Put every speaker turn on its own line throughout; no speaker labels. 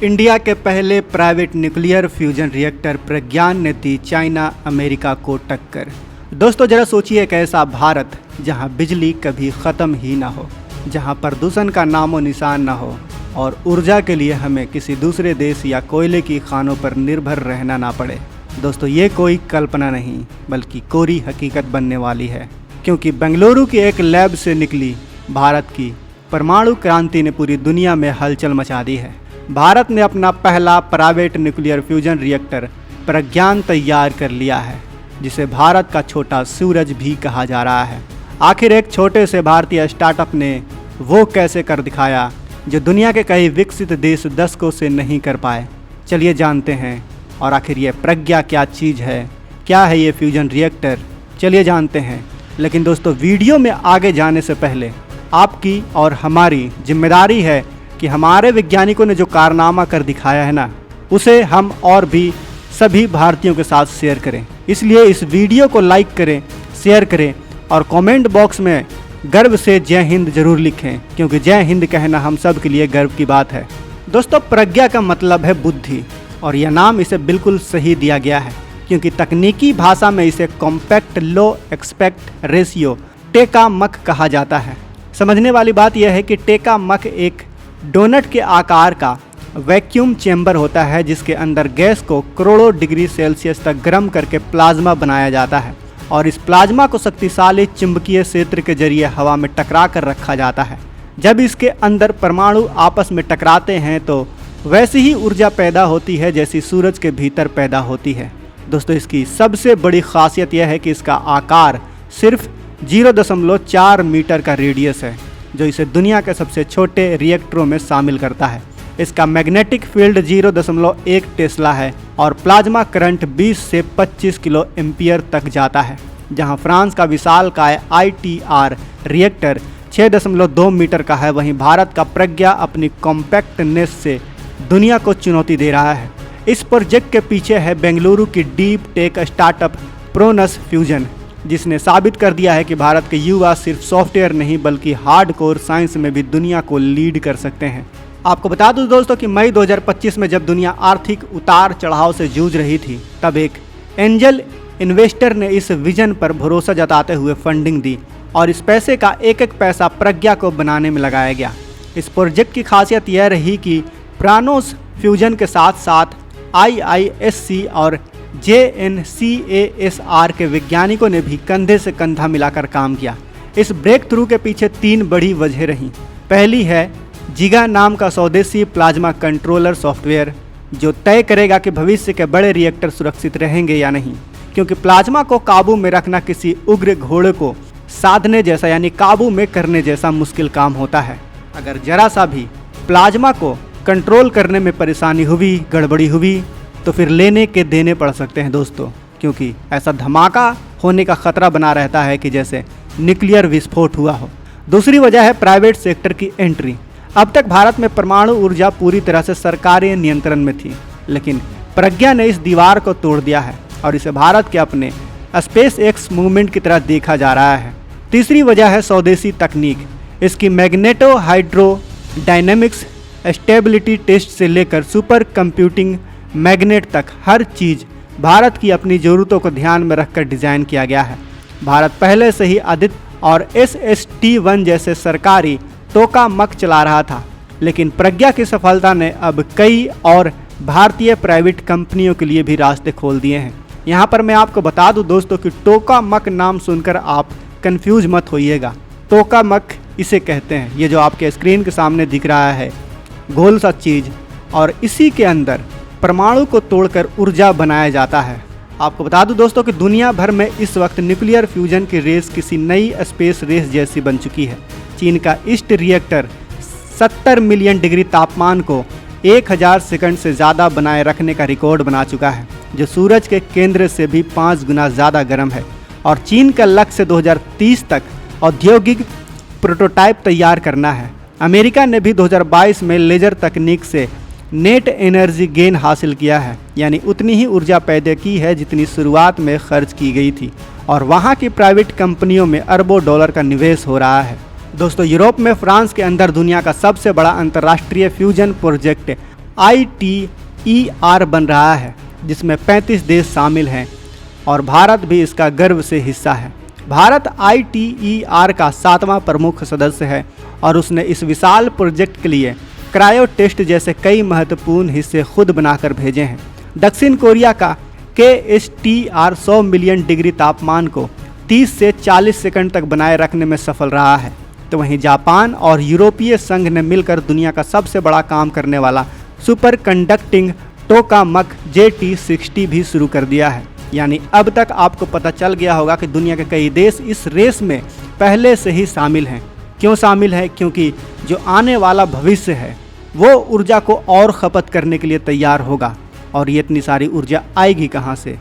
India के पहले private nuclear fusion reactor प्रज्ञान ने दी चाइना अमेरिका को टक्कर। दोस्तों जरा सोचिए एक ऐसा भारत जहां बिजली कभी ख़त्म ही ना हो, जहां प्रदूषण का नामो निशान ना हो और ऊर्जा के लिए हमें किसी दूसरे देश या कोयले की खानों पर निर्भर रहना ना पड़े। दोस्तों ये कोई कल्पना नहीं बल्कि कोरी हकीकत बनने वाली है, क्योंकि बेंगलुरु की एक लैब से निकली भारत की परमाणु क्रांति ने पूरी दुनिया में हलचल मचा दी है। भारत ने अपना पहला प्राइवेट न्यूक्लियर फ्यूजन रिएक्टर प्रज्ञान तैयार कर लिया है, जिसे भारत का छोटा सूरज भी कहा जा रहा है। आखिर एक छोटे से भारतीय स्टार्टअप ने वो कैसे कर दिखाया जो दुनिया के कई विकसित देश दशकों से नहीं कर पाए। चलिए जानते हैं। और आखिर ये प्रज्ञा क्या चीज़ है, क्या है ये फ्यूजन रिएक्टर, चलिए जानते हैं। लेकिन दोस्तों वीडियो में आगे जाने से पहले आपकी और हमारी जिम्मेदारी है कि हमारे वैज्ञानिकों ने जो कारनामा कर दिखाया है ना, उसे हम और भी सभी भारतीयों के साथ शेयर करें। इसलिए इस वीडियो को लाइक करें, शेयर करें और कमेंट बॉक्स में गर्व से जय हिंद जरूर लिखें, क्योंकि जय हिंद कहना हम सब के लिए गर्व की बात है। दोस्तों प्रज्ञा का मतलब है बुद्धि, और यह नाम इसे बिल्कुल सही दिया गया है, क्योंकि तकनीकी भाषा में इसे कॉम्पैक्ट लो एक्सपेक्ट रेशियो टेका मक कहा जाता है। समझने वाली बात यह है कि टेका मक एक डोनट के आकार का वैक्यूम चैम्बर होता है, जिसके अंदर गैस को करोड़ों डिग्री सेल्सियस तक गर्म करके प्लाज्मा बनाया जाता है और इस प्लाज्मा को शक्तिशाली चुंबकीय क्षेत्र के जरिए हवा में टकरा कर रखा जाता है। जब इसके अंदर परमाणु आपस में टकराते हैं तो वैसी ही ऊर्जा पैदा होती है जैसी सूरज के भीतर पैदा होती है। दोस्तों इसकी सबसे बड़ी खासियत यह है कि इसका आकार सिर्फ 0.4 मीटर का रेडियस है, जो इसे दुनिया के सबसे छोटे रिएक्टरों में शामिल करता है। इसका मैग्नेटिक फील्ड 0.1 टेस्ला है और प्लाज्मा करंट 20 से 25 किलो एम्पियर तक जाता है। जहां फ्रांस का विशालकाय ITR रिएक्टर 6.2 मीटर का है, वहीं भारत का प्रज्ञा अपनी कॉम्पैक्टनेस से दुनिया को चुनौती दे रहा है। इस प्रोजेक्ट के पीछे है बेंगलुरु की डीप टेक स्टार्टअप प्रोनस फ्यूजन, जिसने साबित कर दिया है कि भारत के युवा सिर्फ सॉफ्टवेयर नहीं बल्कि हार्डकोर साइंस में भी दुनिया को लीड कर सकते हैं। आपको बता दूं दोस्तों कि मई 2025 में जब दुनिया आर्थिक उतार चढ़ाव से जूझ रही थी, तब एक एंजल इन्वेस्टर ने इस विजन पर भरोसा जताते हुए फंडिंग दी और इस पैसे का एक एक पैसा प्रज्ञा को बनाने में लगाया गया। इस प्रोजेक्ट की खासियत यह रही कि प्रानोस फ्यूजन के साथ साथ IISc और JNCASR के वैज्ञानिकों ने भी कंधे से कंधा मिलाकर काम किया। इस ब्रेक थ्रू के पीछे 3 बड़ी वजह रहीं। पहली है जिगा नाम का स्वदेशी प्लाज्मा कंट्रोलर सॉफ्टवेयर, जो तय करेगा कि भविष्य के बड़े रिएक्टर सुरक्षित रहेंगे या नहीं, क्योंकि प्लाज्मा को काबू में रखना किसी उग्र घोड़े को साधने जैसा यानी काबू में करने जैसा मुश्किल काम होता है। अगर जरा सा भी प्लाज्मा को कंट्रोल करने में परेशानी हुई, गड़बड़ी हुई, तो फिर लेने के देने पड़ सकते हैं दोस्तों, क्योंकि ऐसा धमाका होने का खतरा बना रहता है कि जैसे न्यूक्लियर विस्फोट हुआ हो। दूसरी वजह है प्राइवेट सेक्टर की एंट्री। अब तक भारत में परमाणु ऊर्जा पूरी तरह से सरकारी नियंत्रण में थी, लेकिन प्रज्ञा ने इस दीवार को तोड़ दिया है और इसे भारत के अपने स्पेस एक्स मूवमेंट की तरह देखा जा रहा है। तीसरी वजह है स्वदेशी तकनीक। इसकी magneto hydro dynamics stability test से लेकर सुपर कंप्यूटिंग मैग्नेट तक हर चीज़ भारत की अपनी ज़रूरतों को ध्यान में रखकर डिज़ाइन किया गया है। भारत पहले से ही आदित्य और SST-1 जैसे सरकारी टोकामक चला रहा था, लेकिन प्रज्ञा की सफलता ने अब कई और भारतीय प्राइवेट कंपनियों के लिए भी रास्ते खोल दिए हैं। यहाँ पर मैं आपको बता दूँ दोस्तों कि टोकामक नाम सुनकर आप कंफ्यूज मत होइएगा। टोकामक इसे कहते हैं, ये जो आपके स्क्रीन के सामने दिख रहा है गोल सा चीज़, और इसी के अंदर परमाणु को तोड़कर ऊर्जा बनाया जाता है। आपको बता दूं दोस्तों कि दुनिया भर में इस वक्त न्यूक्लियर फ्यूजन की रेस किसी नई स्पेस रेस जैसी बन चुकी है। चीन का ईस्ट रिएक्टर 70 मिलियन डिग्री तापमान को 1000 सेकंड से ज़्यादा बनाए रखने का रिकॉर्ड बना चुका है, जो सूरज के केंद्र से भी 5 गुना ज़्यादा गर्म है। और चीन का लक्ष्य 2030 तक औद्योगिक प्रोटोटाइप तैयार करना है। अमेरिका ने भी 2022 में लेजर तकनीक से नेट एनर्जी गेन हासिल किया है, यानी उतनी ही ऊर्जा पैदा की है जितनी शुरुआत में खर्च की गई थी, और वहाँ की प्राइवेट कंपनियों में अरबों डॉलर का निवेश हो रहा है। दोस्तों यूरोप में फ्रांस के अंदर दुनिया का सबसे बड़ा अंतर्राष्ट्रीय फ्यूजन प्रोजेक्ट ITER बन रहा है, जिसमें 35 देश शामिल हैं और भारत भी इसका गर्व से हिस्सा है। भारत ITER का 7वां प्रमुख सदस्य है और उसने इस विशाल प्रोजेक्ट के लिए क्रायो टेस्ट जैसे कई महत्वपूर्ण हिस्से खुद बनाकर भेजे हैं। दक्षिण कोरिया का KSTR 100 मिलियन डिग्री तापमान को 30 से 40 सेकंड तक बनाए रखने में सफल रहा है। तो वहीं जापान और यूरोपीय संघ ने मिलकर दुनिया का सबसे बड़ा काम करने वाला सुपर कंडक्टिंग टोकामक JT60 भी शुरू कर दिया है। यानी अब तक आपको पता चल गया होगा कि दुनिया के कई देश इस रेस में पहले से ही शामिल हैं। क्यों शामिल है? क्योंकि जो आने वाला भविष्य है वो ऊर्जा को और खपत करने के लिए तैयार होगा। और ये इतनी सारी ऊर्जा आएगी कहाँ से?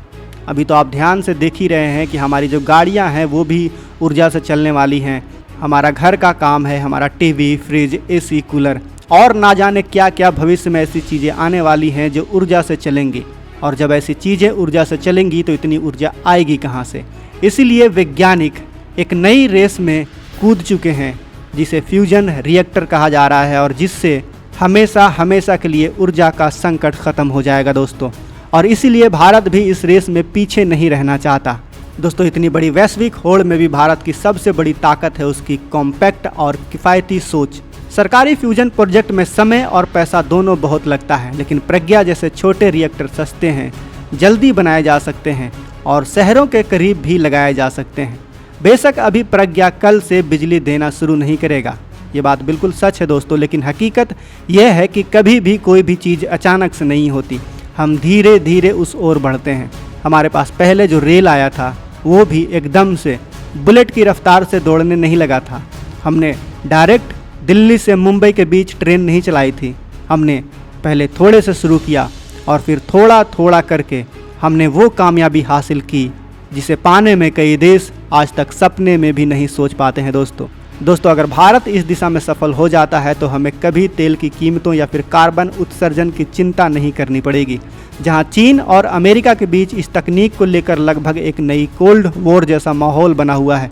अभी तो आप ध्यान से देख ही रहे हैं कि हमारी जो गाड़ियाँ हैं वो भी ऊर्जा से चलने वाली हैं। हमारा घर का काम है, हमारा टीवी, फ्रिज, AC, कूलर और ना जाने क्या क्या भविष्य में ऐसी चीज़ें आने वाली हैं जो ऊर्जा से चलेंगी। और जब ऐसी चीज़ें ऊर्जा से चलेंगी तो इतनी ऊर्जा आएगी कहाँ से? इसीलिए वैज्ञानिक एक नई रेस में कूद चुके हैं जिसे फ्यूजन रिएक्टर कहा जा रहा है और जिससे हमेशा के लिए ऊर्जा का संकट खत्म हो जाएगा दोस्तों। और इसीलिए भारत भी इस रेस में पीछे नहीं रहना चाहता। दोस्तों, इतनी बड़ी वैश्विक होड़ में भी भारत की सबसे बड़ी ताकत है उसकी कॉम्पैक्ट और किफ़ायती सोच। सरकारी फ्यूजन प्रोजेक्ट में समय और पैसा दोनों बहुत लगता है, लेकिन प्रज्ञा जैसे छोटे रिएक्टर सस्ते हैं, जल्दी बनाए जा सकते हैं और शहरों के करीब भी लगाए जा सकते हैं। बेशक अभी प्रज्ञा कल से बिजली देना शुरू नहीं करेगा, ये बात बिल्कुल सच है दोस्तों, लेकिन हकीकत यह है कि कभी भी कोई भी चीज़ अचानक से नहीं होती। हम धीरे धीरे उस ओर बढ़ते हैं। हमारे पास पहले जो रेल आया था वो भी एकदम से बुलेट की रफ्तार से दौड़ने नहीं लगा था। हमने डायरेक्ट दिल्ली से मुंबई के बीच ट्रेन नहीं चलाई थी। हमने पहले थोड़े से शुरू किया और फिर थोड़ा थोड़ा करके हमने वो कामयाबी हासिल की जिसे पाने में कई देश आज तक सपने में भी नहीं सोच पाते हैं दोस्तों, अगर भारत इस दिशा में सफल हो जाता है तो हमें कभी तेल की कीमतों या फिर कार्बन उत्सर्जन की चिंता नहीं करनी पड़ेगी। जहां चीन और अमेरिका के बीच इस तकनीक को लेकर लगभग एक नई कोल्ड वॉर जैसा माहौल बना हुआ है,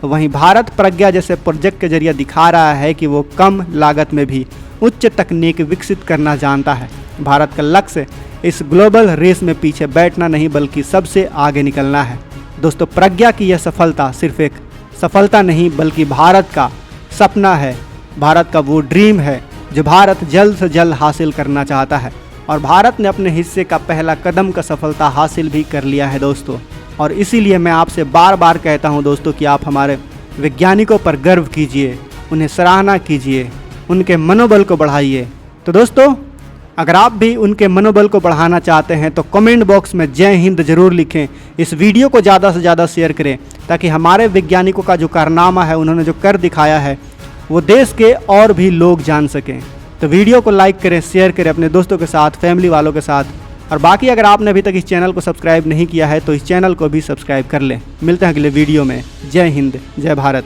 वहीं भारत प्रज्ञा जैसे प्रोजेक्ट के जरिए दिखा रहा है कि वो कम लागत में भी उच्च तकनीक विकसित करना जानता है। भारत का लक्ष्य इस ग्लोबल रेस में पीछे बैठना नहीं बल्कि सबसे आगे निकलना है। दोस्तों, प्रज्ञा की यह सफलता सिर्फ एक सफलता नहीं बल्कि भारत का सपना है, भारत का वो ड्रीम है जो भारत जल्द से जल्द हासिल करना चाहता है। और भारत ने अपने हिस्से का पहला कदम का सफलता हासिल भी कर लिया है दोस्तों। और इसीलिए मैं आपसे बार बार कहता हूं दोस्तों कि आप हमारे वैज्ञानिकों पर गर्व कीजिए, उन्हें सराहना कीजिए, उनके मनोबल को बढ़ाइए। तो दोस्तों, अगर आप भी उनके मनोबल को बढ़ाना चाहते हैं तो कमेंट बॉक्स में जय हिंद ज़रूर लिखें। इस वीडियो को ज़्यादा से ज़्यादा शेयर करें ताकि हमारे वैज्ञानिकों का जो कारनामा है, उन्होंने जो कर दिखाया है, वो देश के और भी लोग जान सकें। तो वीडियो को लाइक करें, शेयर करें अपने दोस्तों के साथ, फैमिली वालों के साथ। और बाकी अगर आपने अभी तक इस चैनल को सब्सक्राइब नहीं किया है तो इस चैनल को भी सब्सक्राइब कर लें। मिलते हैं अगले वीडियो में। जय हिंद, जय भारत।